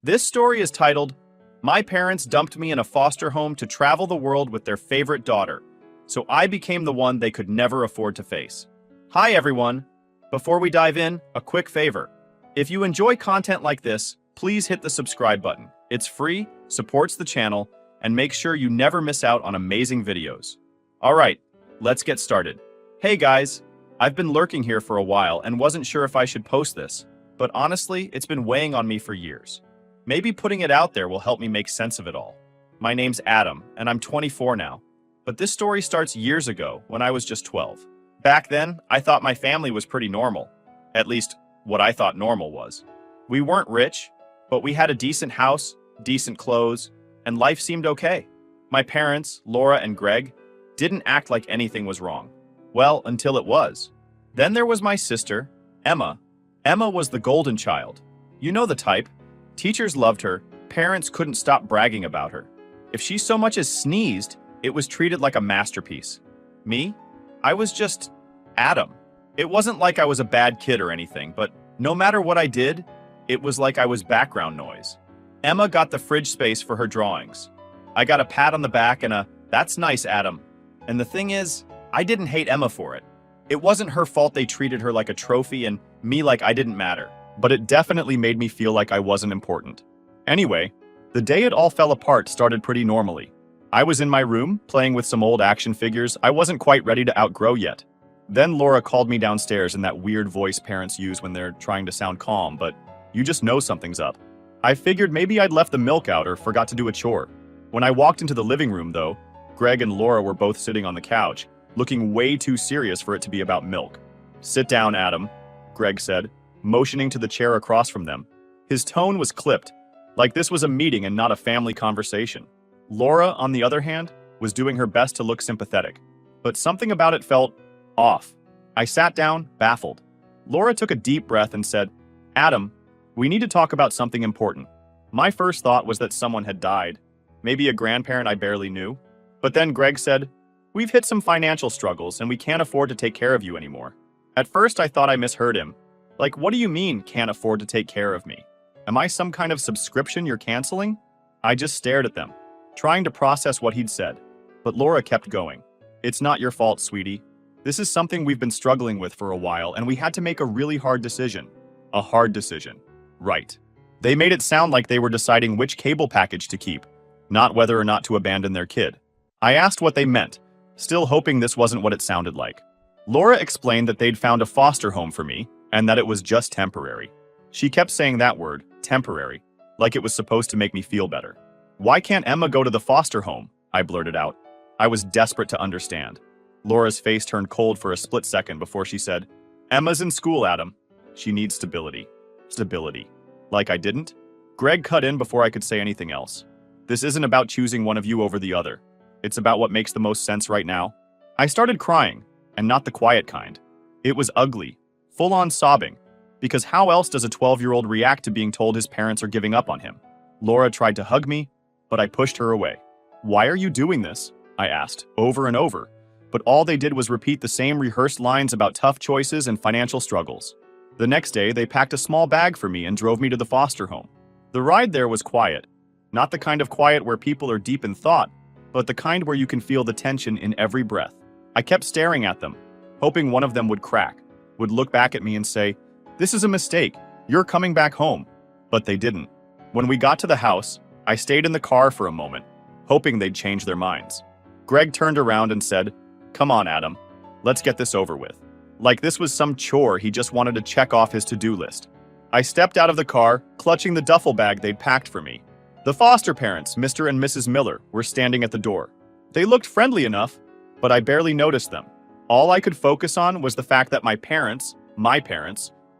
This story is titled, My Parents Dumped Me in a Foster Home to Travel the World with Their Favorite Daughter, so I became the one they could never afford to face. Hi everyone! Before we dive in, a quick favor. If you enjoy content like this, please hit the subscribe button. It's free, supports the channel, and make sure you never miss out on amazing videos. Alright, let's get started. Hey guys! I've been lurking here for a while and wasn't sure if I should post this, but honestly, it's been weighing on me for years. Maybe putting it out there will help me make sense of it all. My name's Adam, and I'm 24 now. But this story starts years ago, when I was just 12. Back then, I thought my family was pretty normal. At least, what I thought normal was. We weren't rich, but we had a decent house, decent clothes, and life seemed okay. My parents, Laura and Greg, didn't act like anything was wrong. Well, until it was. Then there was my sister, Emma. Emma was the golden child. You know the type. Teachers loved her, parents couldn't stop bragging about her. If she so much as sneezed, it was treated like a masterpiece. Me? I was just Adam. It wasn't like I was a bad kid or anything, but no matter what I did, it was like I was background noise. Emma got the fridge space for her drawings. I got a pat on the back and a, "That's nice, Adam." And the thing is, I didn't hate Emma for it. It wasn't her fault they treated her like a trophy and me like I didn't matter. But it definitely made me feel like I wasn't important. Anyway, the day it all fell apart started pretty normally. I was in my room, playing with some old action figures I wasn't quite ready to outgrow yet. Then Laura called me downstairs in that weird voice parents use when they're trying to sound calm, but you just know something's up. I figured maybe I'd left the milk out or forgot to do a chore. When I walked into the living room, though, Greg and Laura were both sitting on the couch, looking way too serious for it to be about milk. "Sit down, Adam," Greg said, motioning to the chair across from them. His tone was clipped, like this was a meeting and not a family conversation. Laura, on the other hand, was doing her best to look sympathetic, but something about it felt off. I sat down, baffled. Laura took a deep breath and said, "Adam, we need to talk about something important." My first thought was that someone had died, maybe a grandparent I barely knew. But then Greg said, "We've hit some financial struggles and we can't afford to take care of you anymore." At first I thought I misheard him. Like, what do you mean, can't afford to take care of me? Am I some kind of subscription you're canceling? I just stared at them, trying to process what he'd said. But Laura kept going. "It's not your fault, sweetie. This is something we've been struggling with for a while, and we had to make a really hard decision." A hard decision. Right. They made it sound like they were deciding which cable package to keep, not whether or not to abandon their kid. I asked what they meant, still hoping this wasn't what it sounded like. Laura explained that they'd found a foster home for me, and that it was just temporary. She kept saying that word, temporary, like it was supposed to make me feel better. "Why can't Emma go to the foster home?" I blurted out. I was desperate to understand. Laura's face turned cold for a split second before she said, "Emma's in school, Adam. She needs stability." Stability. Like I didn't? Greg cut in before I could say anything else. "This isn't about choosing one of you over the other. It's about what makes the most sense right now." I started crying, and not the quiet kind. It was ugly. Full-on sobbing, because how else does a 12-year-old react to being told his parents are giving up on him? Laura tried to hug me, but I pushed her away. "Why are you doing this?" I asked, over and over, but all they did was repeat the same rehearsed lines about tough choices and financial struggles. The next day, they packed a small bag for me and drove me to the foster home. The ride there was quiet, not the kind of quiet where people are deep in thought, but the kind where you can feel the tension in every breath. I kept staring at them, hoping one of them would crack, would look back at me and say, "This is a mistake, you're coming back home." But they didn't. When we got to the house, I stayed in the car for a moment, hoping they'd change their minds. Greg turned around and said, "Come on, Adam, let's get this over with." Like this was some chore he just wanted to check off his to-do list. I stepped out of the car, clutching the duffel bag they'd packed for me. The foster parents, Mr. and Mrs. Miller, were standing at the door. They looked friendly enough, but I barely noticed them. All I could focus on was the fact that my parents,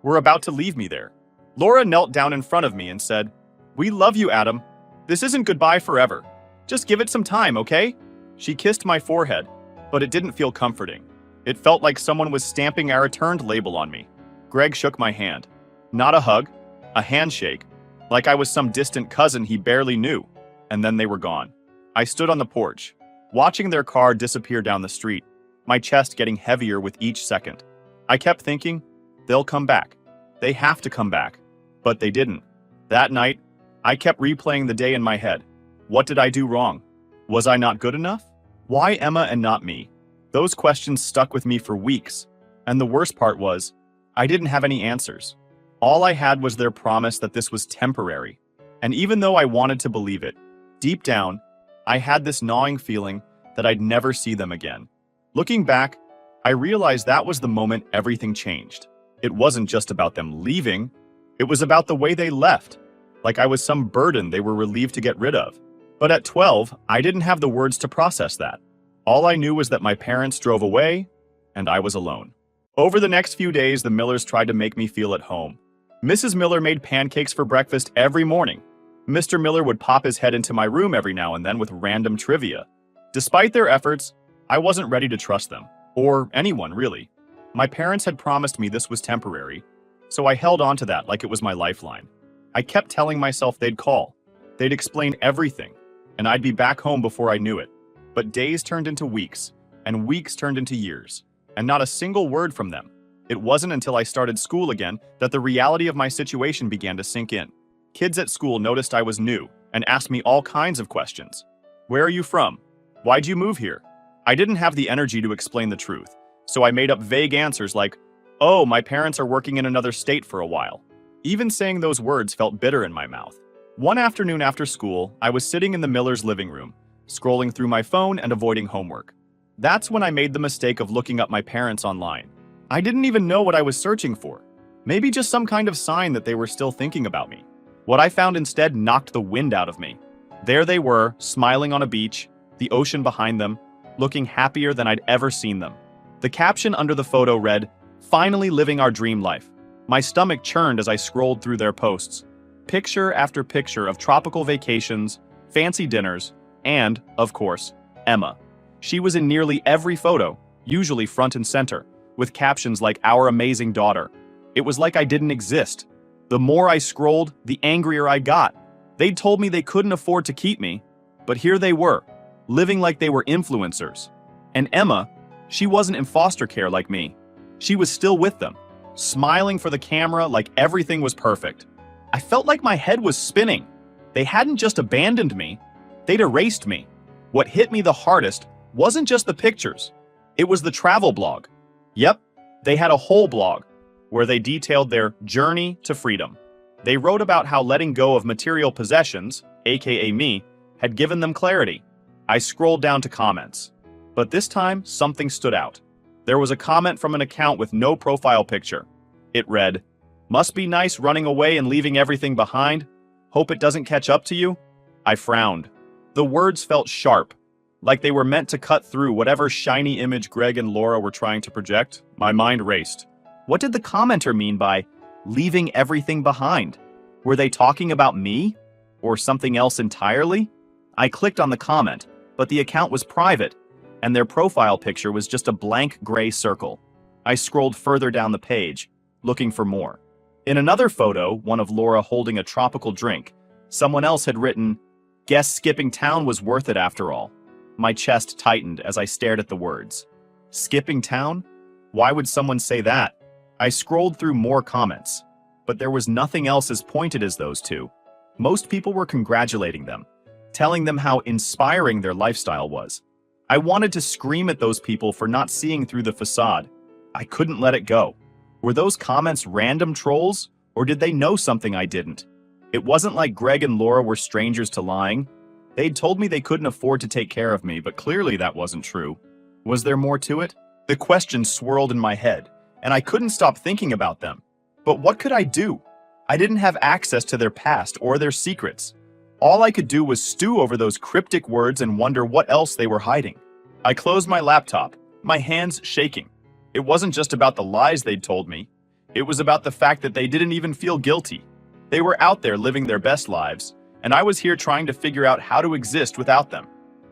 were about to leave me there. Laura knelt down in front of me and said, "We love you, Adam. This isn't goodbye forever. Just give it some time, okay?" She kissed my forehead, but it didn't feel comforting. It felt like someone was stamping a returned label on me. Greg shook my hand. Not a hug, a handshake, like I was some distant cousin he barely knew, and then they were gone. I stood on the porch, watching their car disappear down the street, my chest getting heavier with each second. I kept thinking, they'll come back. They have to come back. But they didn't. That night, I kept replaying the day in my head. What did I do wrong? Was I not good enough? Why Emma and not me? Those questions stuck with me for weeks, and the worst part was, I didn't have any answers. All I had was their promise that this was temporary. And even though I wanted to believe it, deep down, I had this gnawing feeling that I'd never see them again. Looking back, I realized that was the moment everything changed. It wasn't just about them leaving, it was about the way they left, like I was some burden they were relieved to get rid of. But at 12, I didn't have the words to process that. All I knew was that my parents drove away, and I was alone. Over the next few days, the Millers tried to make me feel at home. Mrs. Miller made pancakes for breakfast every morning. Mr. Miller would pop his head into my room every now and then with random trivia. Despite their efforts, I wasn't ready to trust them, or anyone really. My parents had promised me this was temporary, so I held on to that like it was my lifeline. I kept telling myself they'd call, they'd explain everything, and I'd be back home before I knew it. But days turned into weeks, and weeks turned into years, and not a single word from them. It wasn't until I started school again that the reality of my situation began to sink in. Kids at school noticed I was new and asked me all kinds of questions. Where are you from? Why'd you move here? I didn't have the energy to explain the truth, so I made up vague answers like, oh, my parents are working in another state for a while. Even saying those words felt bitter in my mouth. One afternoon after school, I was sitting in the Millers' living room, scrolling through my phone and avoiding homework. That's when I made the mistake of looking up my parents online. I didn't even know what I was searching for. Maybe just some kind of sign that they were still thinking about me. What I found instead knocked the wind out of me. There they were, smiling on a beach, the ocean behind them, looking happier than I'd ever seen them. The caption under the photo read, "Finally living our dream life." My stomach churned as I scrolled through their posts. Picture after picture of tropical vacations, fancy dinners, and, of course, Emma. She was in nearly every photo, usually front and center, with captions like "Our amazing daughter." It was like I didn't exist. The more I scrolled, the angrier I got. They'd told me they couldn't afford to keep me, but here they were, living like they were influencers. And Emma, she wasn't in foster care like me. She was still with them, smiling for the camera like everything was perfect. I felt like my head was spinning. They hadn't just abandoned me, they'd erased me. What hit me the hardest wasn't just the pictures, it was the travel blog. Yep, they had a whole blog where they detailed their journey to freedom. They wrote about how letting go of material possessions, aka me, had given them clarity. I scrolled down to comments, but this time something stood out. There was a comment from an account with no profile picture. It read, "Must be nice running away and leaving everything behind. Hope it doesn't catch up to you." I frowned. The words felt sharp, like they were meant to cut through whatever shiny image Greg and Laura were trying to project. My mind raced. What did the commenter mean by leaving everything behind? Were they talking about me? Or something else entirely? I clicked on the comment, but the account was private, and their profile picture was just a blank gray circle. I scrolled further down the page, looking for more. In another photo, one of Laura holding a tropical drink, someone else had written, "Guess skipping town was worth it after all." My chest tightened as I stared at the words. Skipping town? Why would someone say that? I scrolled through more comments, but there was nothing else as pointed as those two. Most people were congratulating them, telling them how inspiring their lifestyle was. I wanted to scream at those people for not seeing through the facade. I couldn't let it go. Were those comments random trolls, or did they know something I didn't? It wasn't like Greg and Laura were strangers to lying. They'd told me they couldn't afford to take care of me, but clearly that wasn't true. Was there more to it? The questions swirled in my head, and I couldn't stop thinking about them. But what could I do? I didn't have access to their past or their secrets. All I could do was stew over those cryptic words and wonder what else they were hiding. I closed my laptop, my hands shaking. It wasn't just about the lies they'd told me. It was about the fact that they didn't even feel guilty. They were out there living their best lives, and I was here trying to figure out how to exist without them.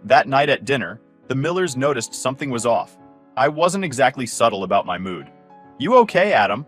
That night at dinner, the Millers noticed something was off. I wasn't exactly subtle about my mood. "You okay, Adam?"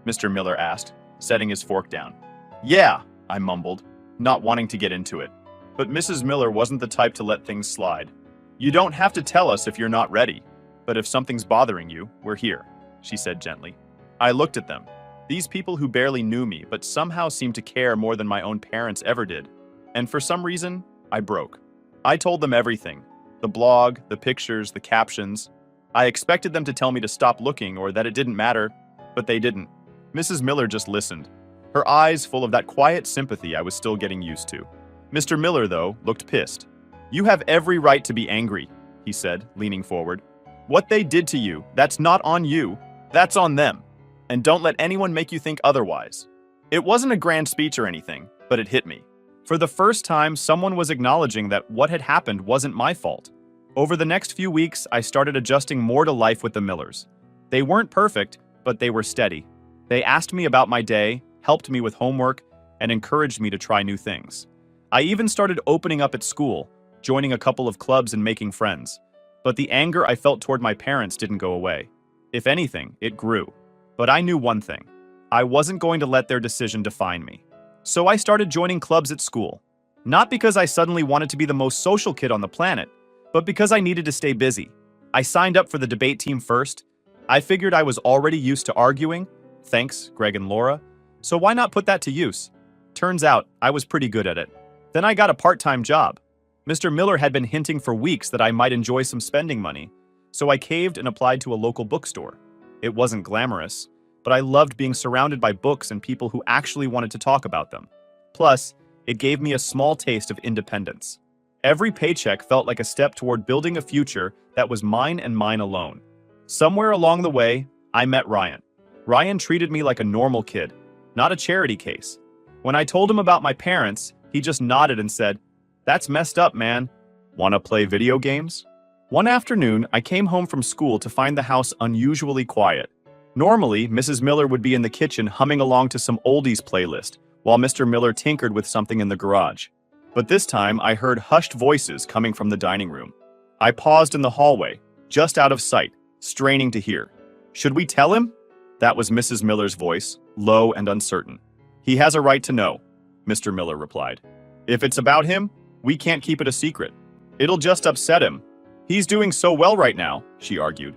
Mr. Miller asked, setting his fork down. "Yeah," I mumbled, not wanting to get into it. But Mrs. Miller wasn't the type to let things slide. "You don't have to tell us if you're not ready, but if something's bothering you, we're here," she said gently. I looked at them. These people who barely knew me but somehow seemed to care more than my own parents ever did. And for some reason, I broke. I told them everything. The blog, the pictures, the captions. I expected them to tell me to stop looking or that it didn't matter, but they didn't. Mrs. Miller just listened, her eyes full of that quiet sympathy I was still getting used to. Mr. Miller, though, looked pissed. "You have every right to be angry," he said, leaning forward. "What they did to you, that's not on you, that's on them. And don't let anyone make you think otherwise." It wasn't a grand speech or anything, but it hit me. For the first time, someone was acknowledging that what had happened wasn't my fault. Over the next few weeks, I started adjusting more to life with the Millers. They weren't perfect, but they were steady. They asked me about my day, helped me with homework, and encouraged me to try new things. I even started opening up at school, joining a couple of clubs and making friends. But the anger I felt toward my parents didn't go away. If anything, it grew. But I knew one thing. I wasn't going to let their decision define me. So I started joining clubs at school. Not because I suddenly wanted to be the most social kid on the planet, but because I needed to stay busy. I signed up for the debate team first. I figured I was already used to arguing. Thanks, Greg and Laura. So why not put that to use? Turns out, I was pretty good at it. Then I got a part-time job. Mr. Miller had been hinting for weeks that I might enjoy some spending money, so I caved and applied to a local bookstore. It wasn't glamorous, but I loved being surrounded by books and people who actually wanted to talk about them. Plus, it gave me a small taste of independence. Every paycheck felt like a step toward building a future that was mine and mine alone. Somewhere along the way, I met Ryan. Ryan treated me like a normal kid, not a charity case. When I told him about my parents, he just nodded and said, "That's messed up, man. Wanna play video games?" One afternoon, I came home from school to find the house unusually quiet. Normally, Mrs. Miller would be in the kitchen humming along to some oldies playlist, while Mr. Miller tinkered with something in the garage. But this time, I heard hushed voices coming from the dining room. I paused in the hallway, just out of sight, straining to hear. "Should we tell him?" That was Mrs. Miller's voice, low and uncertain. "He has a right to know," Mr. Miller replied. "If it's about him, we can't keep it a secret. It'll just upset him. He's doing so well right now," she argued.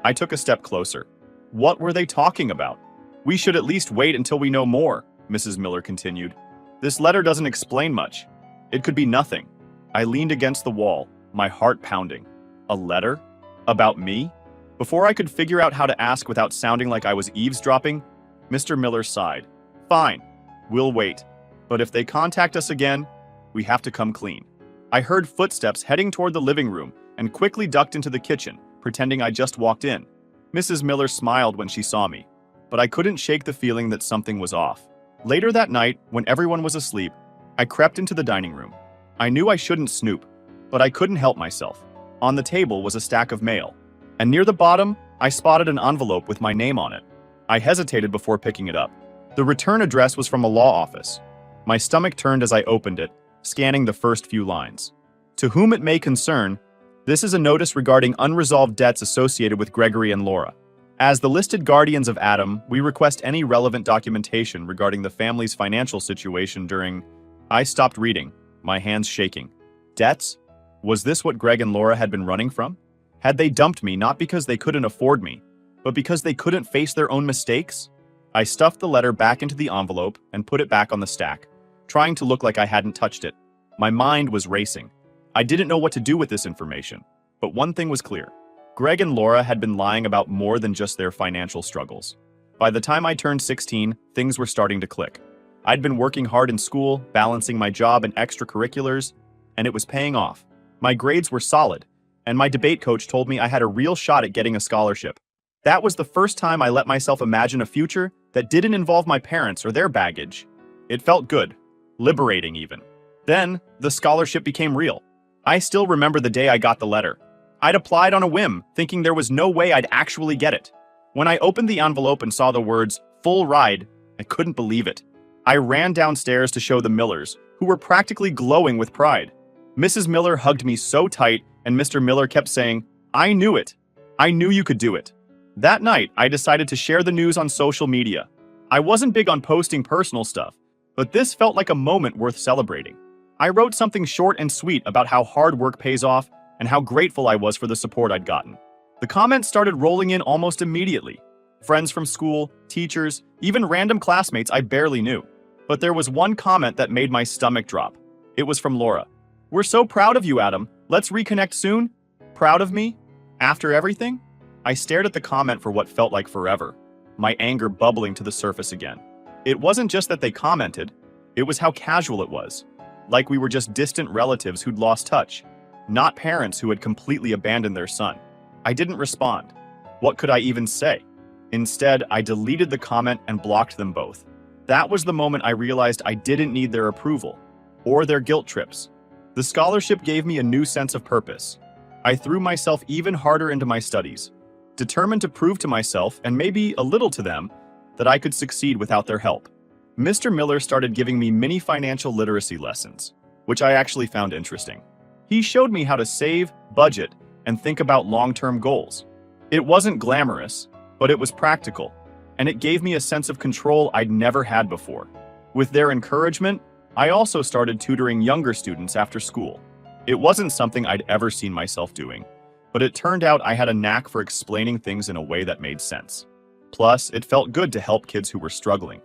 I took a step closer. What were they talking about? "We should at least wait until we know more," Mrs. Miller continued. "This letter doesn't explain much. It could be nothing." I leaned against the wall, my heart pounding. A letter? About me? Before I could figure out how to ask without sounding like I was eavesdropping, Mr. Miller sighed. "Fine, we'll wait. But if they contact us again, we have to come clean." I heard footsteps heading toward the living room and quickly ducked into the kitchen, pretending I just walked in. Mrs. Miller smiled when she saw me, but I couldn't shake the feeling that something was off. Later that night, when everyone was asleep, I crept into the dining room. I knew I shouldn't snoop, but I couldn't help myself. On the table was a stack of mail, and near the bottom, I spotted an envelope with my name on it. I hesitated before picking it up. The return address was from a law office. My stomach turned as I opened it, scanning the first few lines. "To whom it may concern, this is a notice regarding unresolved debts associated with Gregory and Laura. As the listed guardians of Adam, we request any relevant documentation regarding the family's financial situation during..." I stopped reading, my hands shaking. Debts? Was this what Greg and Laura had been running from? Had they dumped me not because they couldn't afford me, but because they couldn't face their own mistakes? I stuffed the letter back into the envelope and put it back on the stack, trying to look like I hadn't touched it. My mind was racing. I didn't know what to do with this information, but one thing was clear. Greg and Laura had been lying about more than just their financial struggles. By the time I turned 16, things were starting to click. I'd been working hard in school, balancing my job and extracurriculars, and it was paying off. My grades were solid, and my debate coach told me I had a real shot at getting a scholarship. That was the first time I let myself imagine a future that didn't involve my parents or their baggage. It felt good, liberating even. Then, the scholarship became real. I still remember the day I got the letter. I'd applied on a whim, thinking there was no way I'd actually get it. When I opened the envelope and saw the words, "full ride," I couldn't believe it. I ran downstairs to show the Millers, who were practically glowing with pride. Mrs. Miller hugged me so tight, and Mr. Miller kept saying, "I knew it. I knew you could do it." That night, I decided to share the news on social media. I wasn't big on posting personal stuff, but this felt like a moment worth celebrating. I wrote something short and sweet about how hard work pays off and how grateful I was for the support I'd gotten. The comments started rolling in almost immediately. Friends from school, teachers, even random classmates I barely knew. But there was one comment that made my stomach drop. It was from Laura. "We're so proud of you, Adam. Let's reconnect soon." Proud of me? After everything? I stared at the comment for what felt like forever, my anger bubbling to the surface again. It wasn't just that they commented, it was how casual it was. Like we were just distant relatives who'd lost touch, not parents who had completely abandoned their son. I didn't respond. What could I even say? Instead, I deleted the comment and blocked them both. That was the moment I realized I didn't need their approval, or their guilt trips. The scholarship gave me a new sense of purpose. I threw myself even harder into my studies, determined to prove to myself, and maybe a little to them, that I could succeed without their help. Mr. Miller started giving me mini financial literacy lessons, which I actually found interesting. He showed me how to save, budget, and think about long-term goals. It wasn't glamorous, but it was practical, and it gave me a sense of control I'd never had before. With their encouragement, I also started tutoring younger students after school. It wasn't something I'd ever seen myself doing, but it turned out I had a knack for explaining things in a way that made sense. Plus, it felt good to help kids who were struggling,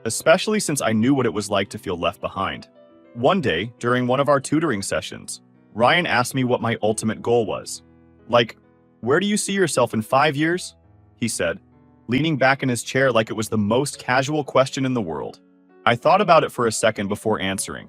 especially since I knew what it was like to feel left behind. One day, during one of our tutoring sessions, Ryan asked me what my ultimate goal was. Like, "Where do you see yourself in 5 years?" he said, leaning back in his chair like it was the most casual question in the world. I thought about it for a second before answering.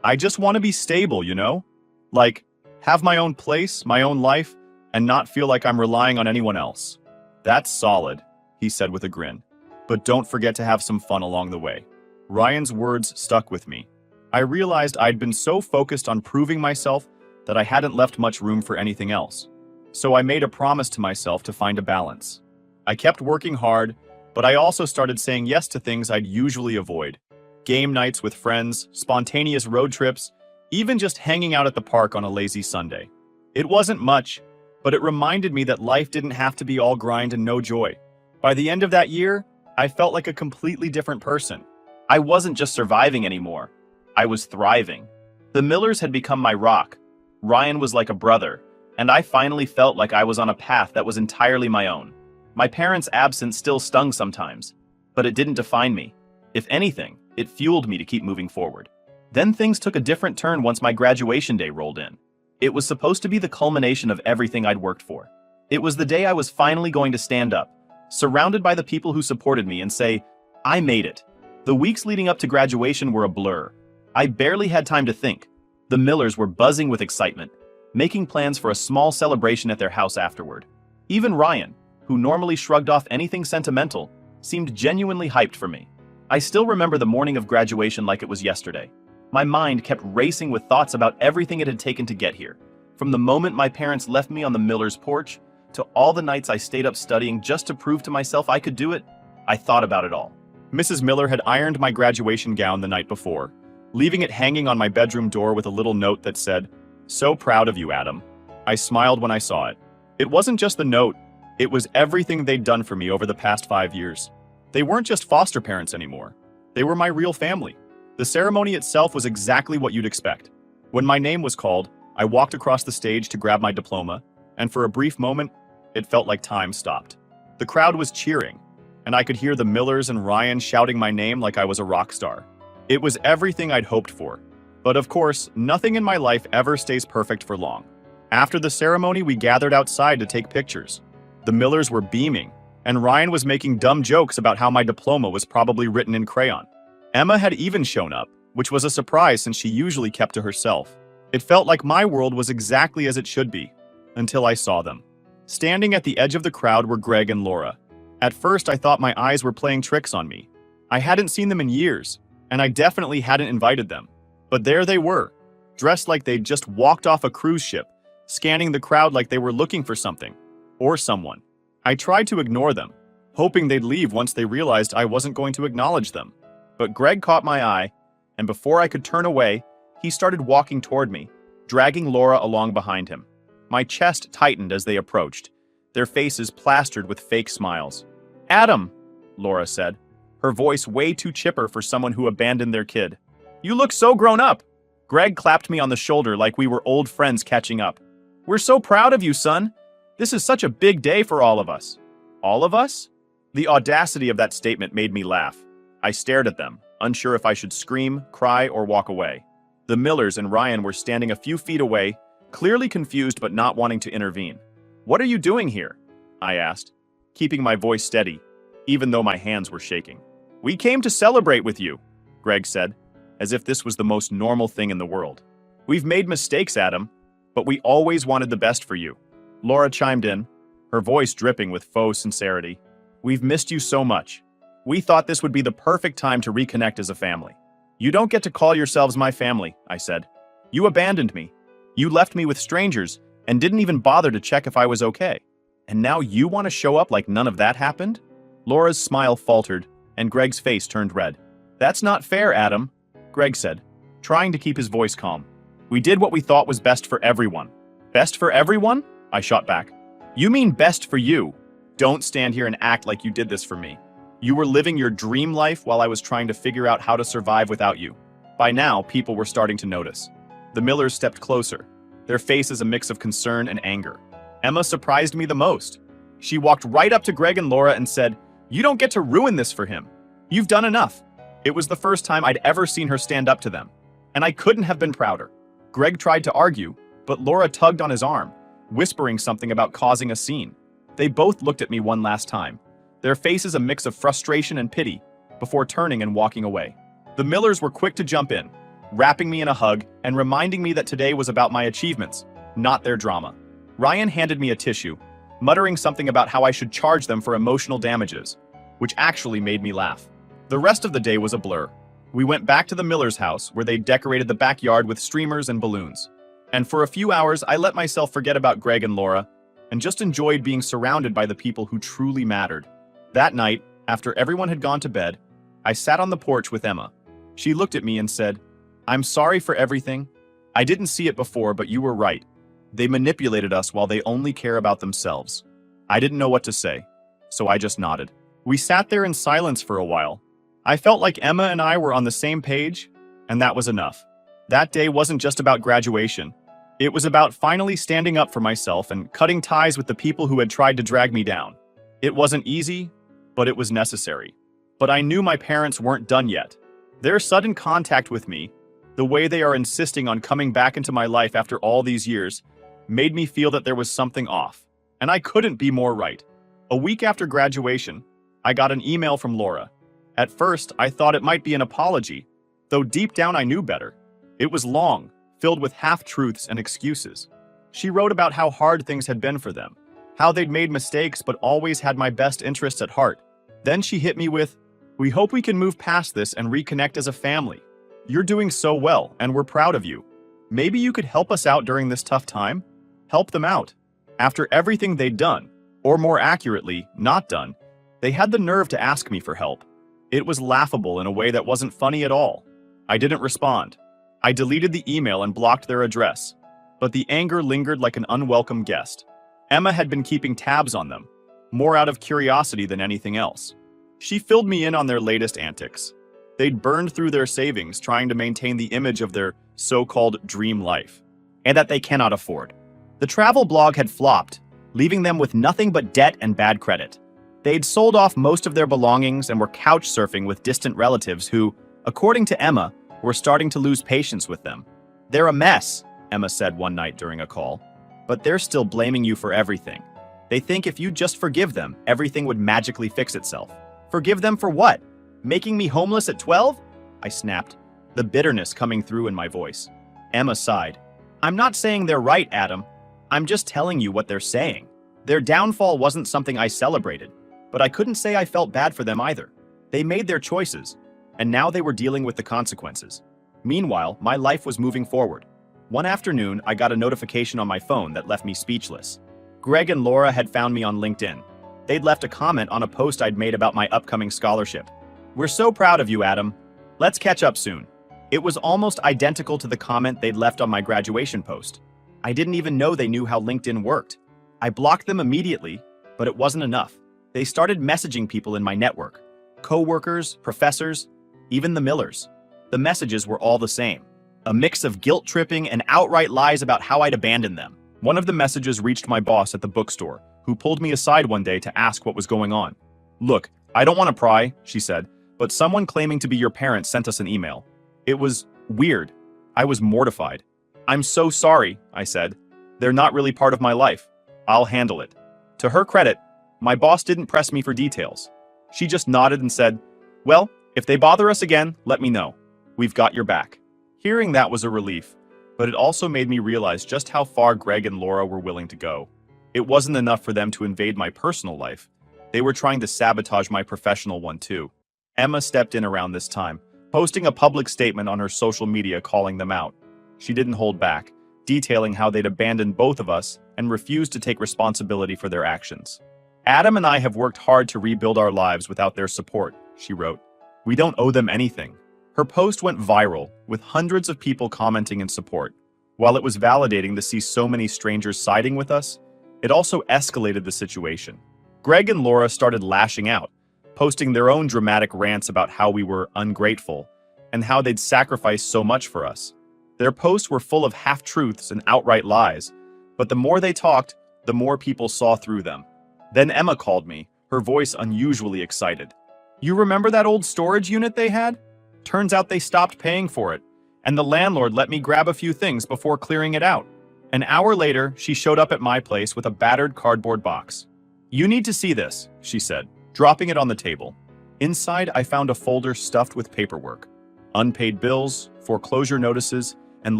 I just want to be stable, you know? Like, have my own place, my own life, and not feel like I'm relying on anyone else. "That's solid," he said with a grin. "But don't forget to have some fun along the way." Ryan's words stuck with me. I realized I'd been so focused on proving myself that I hadn't left much room for anything else. So I made a promise to myself to find a balance. I kept working hard, but I also started saying yes to things I'd usually avoid. Game nights with friends, spontaneous road trips, even just hanging out at the park on a lazy Sunday. It wasn't much, but it reminded me that life didn't have to be all grind and no joy. By the end of that year, I felt like a completely different person. I wasn't just surviving anymore. I was thriving. The Millers had become my rock. Ryan was like a brother, and I finally felt like I was on a path that was entirely my own. My parents' absence still stung sometimes, but it didn't define me. If anything, it fueled me to keep moving forward. Then things took a different turn once my graduation day rolled in. It was supposed to be the culmination of everything I'd worked for. It was the day I was finally going to stand up, surrounded by the people who supported me, and say, "I made it." The weeks leading up to graduation were a blur. I barely had time to think. The Millers were buzzing with excitement, making plans for a small celebration at their house afterward. Even Ryan, who normally shrugged off anything sentimental, seemed genuinely hyped for me. I still remember the morning of graduation like it was yesterday. My mind kept racing with thoughts about everything it had taken to get here. From the moment my parents left me on the Miller's porch, to all the nights I stayed up studying just to prove to myself I could do it, I thought about it all. Mrs. Miller had ironed my graduation gown the night before, leaving it hanging on my bedroom door with a little note that said, "So proud of you, Adam." I smiled when I saw it. It wasn't just the note, it was everything they'd done for me over the past 5 years. They weren't just foster parents anymore. They were my real family. The ceremony itself was exactly what you'd expect. When my name was called, I walked across the stage to grab my diploma, and for a brief moment, it felt like time stopped. The crowd was cheering, and I could hear the Millers and Ryan shouting my name like I was a rock star. It was everything I'd hoped for. But of course, nothing in my life ever stays perfect for long. After the ceremony, we gathered outside to take pictures. The Millers were beaming, and Ryan was making dumb jokes about how my diploma was probably written in crayon. Emma had even shown up, which was a surprise since she usually kept to herself. It felt like my world was exactly as it should be, until I saw them. Standing at the edge of the crowd were Greg and Laura. At first, I thought my eyes were playing tricks on me. I hadn't seen them in years, and I definitely hadn't invited them. But there they were, dressed like they'd just walked off a cruise ship, scanning the crowd like they were looking for something, or someone. I tried to ignore them, hoping they'd leave once they realized I wasn't going to acknowledge them. But Greg caught my eye, and before I could turn away, he started walking toward me, dragging Laura along behind him. My chest tightened as they approached, their faces plastered with fake smiles. "Adam," Laura said, her voice way too chipper for someone who abandoned their kid. "You look so grown up." Greg clapped me on the shoulder like we were old friends catching up. "We're so proud of you, son. This is such a big day for all of us." "All of us?" The audacity of that statement made me laugh. I stared at them, unsure if I should scream, cry, or walk away. The Millers and Ryan were standing a few feet away, clearly confused but not wanting to intervene. "What are you doing here?" I asked, keeping my voice steady, even though my hands were shaking. "We came to celebrate with you," Greg said, as if this was the most normal thing in the world. "We've made mistakes, Adam, but we always wanted the best for you." Laura chimed in, her voice dripping with faux sincerity. "We've missed you so much. We thought this would be the perfect time to reconnect as a family." "You don't get to call yourselves my family," I said. "You abandoned me. You left me with strangers and didn't even bother to check if I was okay. And now you want to show up like none of that happened?" Laura's smile faltered, and Greg's face turned red. "That's not fair, Adam," Greg said, trying to keep his voice calm. "We did what we thought was best for everyone." "Best for everyone?" I shot back. "You mean best for you. Don't stand here and act like you did this for me. You were living your dream life while I was trying to figure out how to survive without you." By now, people were starting to notice. The Millers stepped closer, their faces a mix of concern and anger. Emma surprised me the most. She walked right up to Greg and Laura and said, "You don't get to ruin this for him. You've done enough." It was the first time I'd ever seen her stand up to them, and I couldn't have been prouder. Greg tried to argue, but Laura tugged on his arm, whispering something about causing a scene. They both looked at me one last time, their faces a mix of frustration and pity, before turning and walking away. The Millers were quick to jump in, wrapping me in a hug and reminding me that today was about my achievements, not their drama. Ryan handed me a tissue, muttering something about how I should charge them for emotional damages, which actually made me laugh. The rest of the day was a blur. We went back to the Millers' house, where they decorated the backyard with streamers and balloons. And for a few hours, I let myself forget about Greg and Laura, and just enjoyed being surrounded by the people who truly mattered. That night, after everyone had gone to bed, I sat on the porch with Emma. She looked at me and said, "I'm sorry for everything. I didn't see it before, but you were right. They manipulated us while they only care about themselves." I didn't know what to say, so I just nodded. We sat there in silence for a while. I felt like Emma and I were on the same page, and that was enough. That day wasn't just about graduation. It was about finally standing up for myself and cutting ties with the people who had tried to drag me down. It wasn't easy, but it was necessary. But I knew my parents weren't done yet. Their sudden contact with me, the way they are insisting on coming back into my life after all these years, made me feel that there was something off. And I couldn't be more right. A week after graduation, I got an email from Laura. At first, I thought it might be an apology, though deep down I knew better. It was long, filled with half-truths and excuses. She wrote about how hard things had been for them, how they'd made mistakes but always had my best interests at heart. Then she hit me with, "We hope we can move past this and reconnect as a family. You're doing so well, and we're proud of you. Maybe you could help us out during this tough time?" Help them out. After everything they'd done, or more accurately, not done, they had the nerve to ask me for help. It was laughable in a way that wasn't funny at all. I didn't respond. I deleted the email and blocked their address, but the anger lingered like an unwelcome guest. Emma had been keeping tabs on them, more out of curiosity than anything else. She filled me in on their latest antics. They'd burned through their savings trying to maintain the image of their so-called dream life, and that they cannot afford. The travel blog had flopped, leaving them with nothing but debt and bad credit. They'd sold off most of their belongings and were couch surfing with distant relatives who, according to Emma, were starting to lose patience with them. "They're a mess," Emma said one night during a call, "but they're still blaming you for everything. They think if you just forgive them, everything would magically fix itself." "Forgive them for what? Making me homeless at 12? I snapped, the bitterness coming through in my voice. Emma sighed. "I'm not saying they're right, Adam. I'm just telling you what they're saying. Their downfall wasn't something I celebrated, but I couldn't say I felt bad for them either. They made their choices, and now they were dealing with the consequences. Meanwhile, my life was moving forward. One afternoon, I got a notification on my phone that left me speechless. Greg and Laura had found me on LinkedIn. They'd left a comment on a post I'd made about my upcoming scholarship. "We're so proud of you, Adam. Let's catch up soon." It was almost identical to the comment they'd left on my graduation post. I didn't even know they knew how LinkedIn worked. I blocked them immediately, but it wasn't enough. They started messaging people in my network. Co-workers, professors, even the Millers. The messages were all the same. A mix of guilt-tripping and outright lies about how I'd abandoned them. One of the messages reached my boss at the bookstore, who pulled me aside one day to ask what was going on. Look, I don't want to pry, she said, but someone claiming to be your parent sent us an email. It was weird. I was mortified. I'm so sorry, I said. They're not really part of my life. I'll handle it. To her credit, my boss didn't press me for details. She just nodded and said, well, if they bother us again, let me know. We've got your back. Hearing that was a relief, but it also made me realize just how far Greg and Laura were willing to go. It wasn't enough for them to invade my personal life. They were trying to sabotage my professional one too. Emma stepped in around this time, posting a public statement on her social media calling them out. She didn't hold back, detailing how they'd abandoned both of us and refused to take responsibility for their actions. Adam and I have worked hard to rebuild our lives without their support, she wrote. We don't owe them anything. Her post went viral, with hundreds of people commenting in support. While it was validating to see so many strangers siding with us, it also escalated the situation. Greg and Laura started lashing out, posting their own dramatic rants about how we were ungrateful and how they'd sacrificed so much for us. Their posts were full of half-truths and outright lies, but the more they talked, the more people saw through them. Then Emma called me, her voice unusually excited. You remember that old storage unit they had? Turns out they stopped paying for it, and the landlord let me grab a few things before clearing it out. An hour later, she showed up at my place with a battered cardboard box. You need to see this, she said, dropping it on the table. Inside, I found a folder stuffed with paperwork, unpaid bills, foreclosure notices, and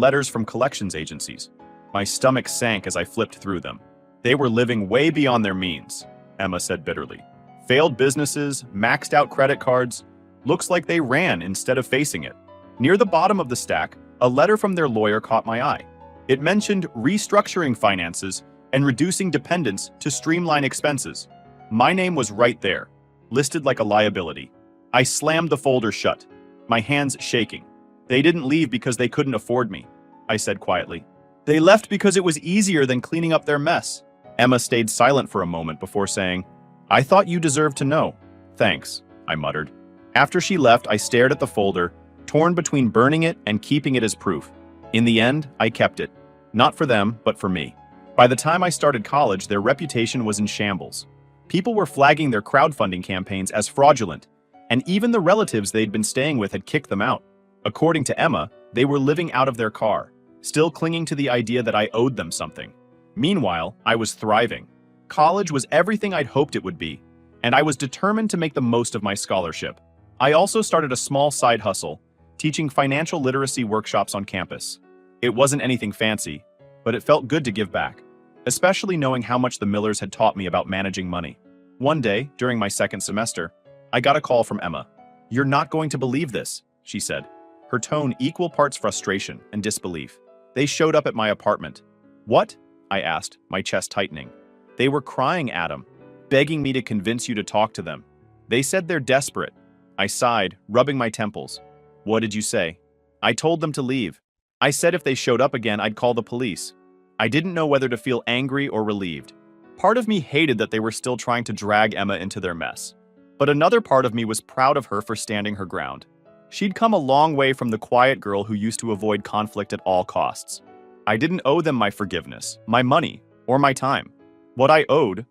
letters from collections agencies. My stomach sank as I flipped through them. They were living way beyond their means, Emma said bitterly. Failed businesses, maxed out credit cards. Looks like they ran instead of facing it. Near the bottom of the stack, a letter from their lawyer caught my eye. It mentioned restructuring finances and reducing dependence to streamline expenses. My name was right there, listed like a liability. I slammed the folder shut, my hands shaking. They didn't leave because they couldn't afford me, I said quietly. They left because it was easier than cleaning up their mess. Emma stayed silent for a moment before saying, I thought you deserved to know. Thanks, I muttered. After she left, I stared at the folder, torn between burning it and keeping it as proof. In the end, I kept it. Not for them, but for me. By the time I started college, their reputation was in shambles. People were flagging their crowdfunding campaigns as fraudulent, and even the relatives they'd been staying with had kicked them out. According to Emma, they were living out of their car, still clinging to the idea that I owed them something. Meanwhile, I was thriving. College was everything I'd hoped it would be, and I was determined to make the most of my scholarship. I also started a small side hustle, teaching financial literacy workshops on campus. It wasn't anything fancy, but it felt good to give back, especially knowing how much the Millers had taught me about managing money. One day, during my second semester, I got a call from Emma. You're not going to believe this, she said, her tone equal parts frustration and disbelief. They showed up at my apartment. What? I asked, my chest tightening. They were crying, Adam, begging me to convince you to talk to them. They said they're desperate. I sighed, rubbing my temples. What did you say? I told them to leave. I said if they showed up again, I'd call the police. I didn't know whether to feel angry or relieved. Part of me hated that they were still trying to drag Emma into their mess. But another part of me was proud of her for standing her ground. She'd come a long way from the quiet girl who used to avoid conflict at all costs. I didn't owe them my forgiveness, my money, or my time. What I owed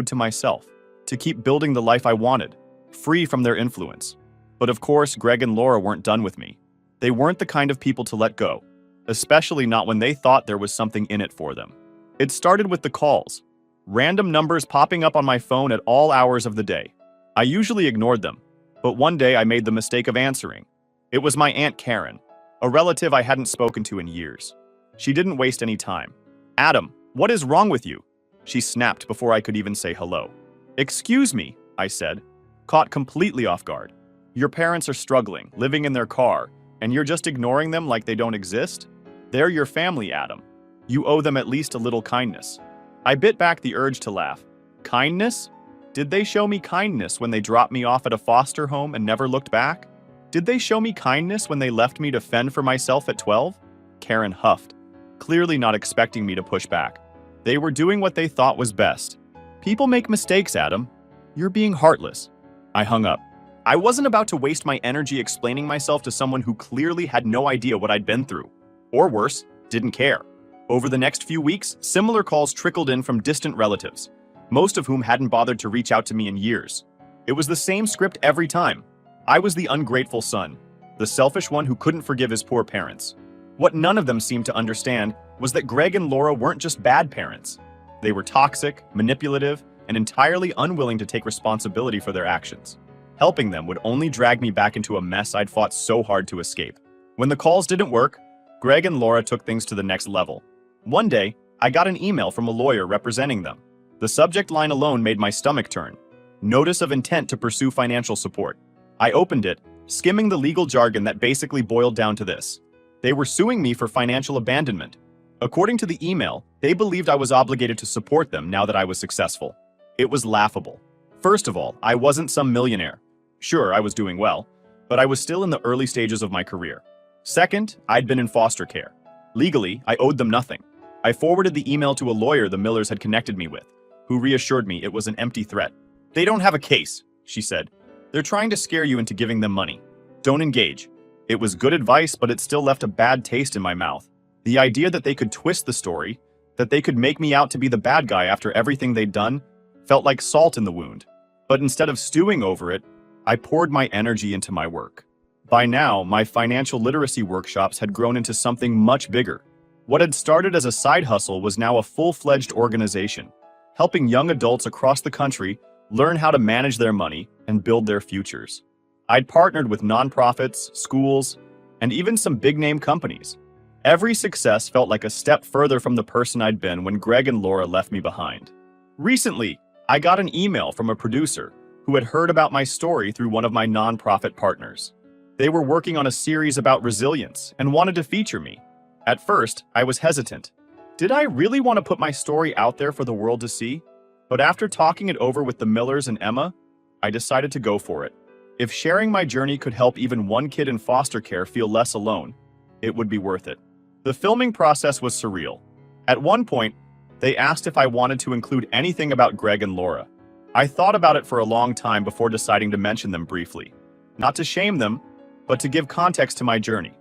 to myself, to keep building the life I wanted, free from their influence. But of course, Greg and Laura weren't done with me. They weren't the kind of people to let go, especially not when they thought there was something in it for them. It started with the calls, random numbers popping up on my phone at all hours of the day. I usually ignored them, but one day I made the mistake of answering. It was my Aunt Karen, a relative I hadn't spoken to in years. She didn't waste any time. Adam, what is wrong with you? She snapped before I could even say hello. Excuse me, I said, caught completely off guard. Your parents are struggling, living in their car, and you're just ignoring them like they don't exist? They're your family, Adam. You owe them at least a little kindness. I bit back the urge to laugh. Kindness? Did they show me kindness when they dropped me off at a foster home and never looked back? Did they show me kindness when they left me to fend for myself at 12? Karen huffed, clearly not expecting me to push back. They were doing what they thought was best. People make mistakes, Adam. You're being heartless. I hung up. I wasn't about to waste my energy explaining myself to someone who clearly had no idea what I'd been through. Or worse, didn't care. Over the next few weeks, similar calls trickled in from distant relatives, most of whom hadn't bothered to reach out to me in years. It was the same script every time. I was the ungrateful son, the selfish one who couldn't forgive his poor parents. What none of them seemed to understand was that Greg and Laura weren't just bad parents. They were toxic, manipulative, and entirely unwilling to take responsibility for their actions. Helping them would only drag me back into a mess I'd fought so hard to escape. When the calls didn't work, Greg and Laura took things to the next level. One day, I got an email from a lawyer representing them. The subject line alone made my stomach turn. Notice of intent to pursue financial support. I opened it, skimming the legal jargon that basically boiled down to this. They were suing me for financial abandonment. According to the email, they believed I was obligated to support them now that I was successful. It was laughable. First of all, I wasn't some millionaire. Sure, I was doing well, but I was still in the early stages of my career. Second, I'd been in foster care. Legally, I owed them nothing. I forwarded the email to a lawyer the Millers had connected me with, who reassured me it was an empty threat. They don't have a case, she said. They're trying to scare you into giving them money. Don't engage. It was good advice, but it still left a bad taste in my mouth. The idea that they could twist the story, that they could make me out to be the bad guy after everything they'd done, felt like salt in the wound. But instead of stewing over it, I poured my energy into my work. By now, my financial literacy workshops had grown into something much bigger. What had started as a side hustle was now a full-fledged organization, helping young adults across the country learn how to manage their money and build their futures. I'd partnered with nonprofits, schools, and even some big-name companies. Every success felt like a step further from the person I'd been when Greg and Laura left me behind. Recently, I got an email from a producer who had heard about my story through one of my nonprofit partners. They were working on a series about resilience and wanted to feature me. At first, I was hesitant. Did I really want to put my story out there for the world to see? But after talking it over with the Millers and Emma, I decided to go for it. If sharing my journey could help even one kid in foster care feel less alone, it would be worth it. The filming process was surreal. At one point, they asked if I wanted to include anything about Greg and Laura. I thought about it for a long time before deciding to mention them briefly. Not to shame them, but to give context to my journey.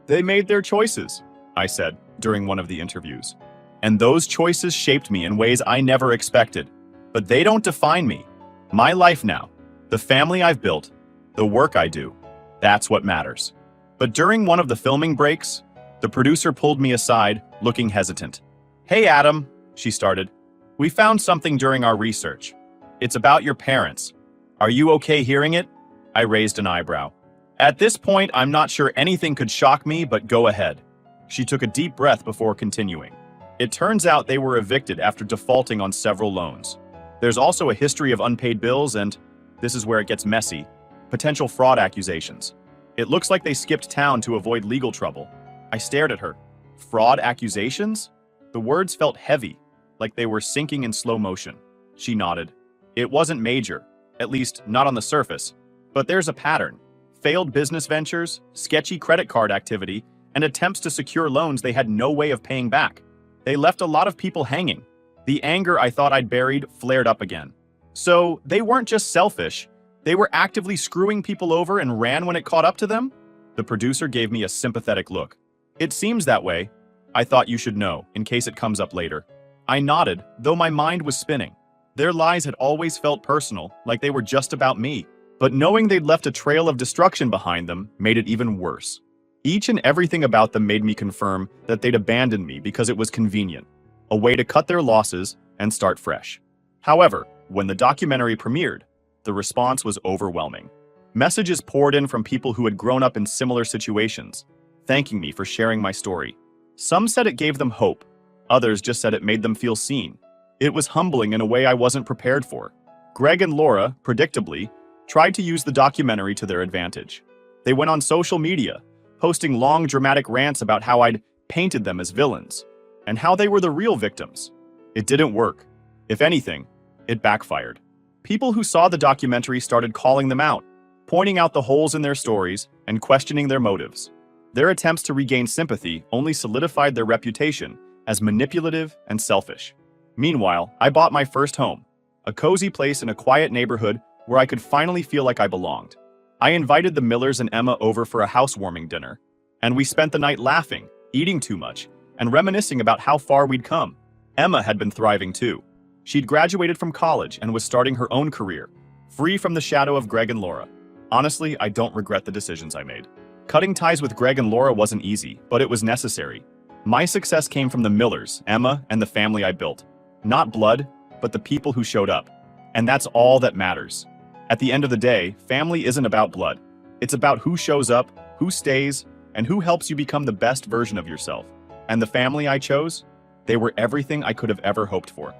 They made their choices, I said during one of the interviews. And those choices shaped me in ways I never expected. But they don't define me. My life now, the family I've built, the work I do, that's what matters. But during one of the filming breaks, the producer pulled me aside, looking hesitant. Hey Adam, she started. We found something during our research. It's about your parents. Are you okay hearing it? I raised an eyebrow. At this point, I'm not sure anything could shock me, but go ahead. She took a deep breath before continuing. It turns out they were evicted after defaulting on several loans. There's also a history of unpaid bills and, this is where it gets messy, potential fraud accusations. It looks like they skipped town to avoid legal trouble. I stared at her. Fraud accusations? The words felt heavy, like they were sinking in slow motion. She nodded. It wasn't major, at least not on the surface. But there's a pattern. Failed business ventures, sketchy credit card activity, and attempts to secure loans they had no way of paying back. They left a lot of people hanging. The anger I thought I'd buried flared up again. So they weren't just selfish, they were actively screwing people over and ran when it caught up to them? The producer gave me a sympathetic look. It seems that way. I thought you should know, in case it comes up later. I nodded, though my mind was spinning. Their lies had always felt personal, like they were just about me. But knowing they'd left a trail of destruction behind them made it even worse. Each and everything about them made me confirm that they'd abandoned me because it was convenient, a way to cut their losses and start fresh. However, when the documentary premiered, the response was overwhelming. Messages poured in from people who had grown up in similar situations, thanking me for sharing my story. Some said it gave them hope. Others just said it made them feel seen. It was humbling in a way I wasn't prepared for. Greg and Laura, predictably, tried to use the documentary to their advantage. They went on social media, posting long dramatic rants about how I'd painted them as villains, and how they were the real victims. It didn't work. If anything, it backfired. People who saw the documentary started calling them out, pointing out the holes in their stories and questioning their motives. Their attempts to regain sympathy only solidified their reputation as manipulative and selfish. Meanwhile, I bought my first home, a cozy place in a quiet neighborhood where I could finally feel like I belonged. I invited the Millers and Emma over for a housewarming dinner, and we spent the night laughing, eating too much, and reminiscing about how far we'd come. Emma had been thriving too. She'd graduated from college and was starting her own career, free from the shadow of Greg and Laura. Honestly, I don't regret the decisions I made. Cutting ties with Greg and Laura wasn't easy, but it was necessary. My success came from the Millers, Emma, and the family I built. Not blood, but the people who showed up. And that's all that matters. At the end of the day, family isn't about blood. It's about who shows up, who stays, and who helps you become the best version of yourself. And the family I chose? They were everything I could have ever hoped for.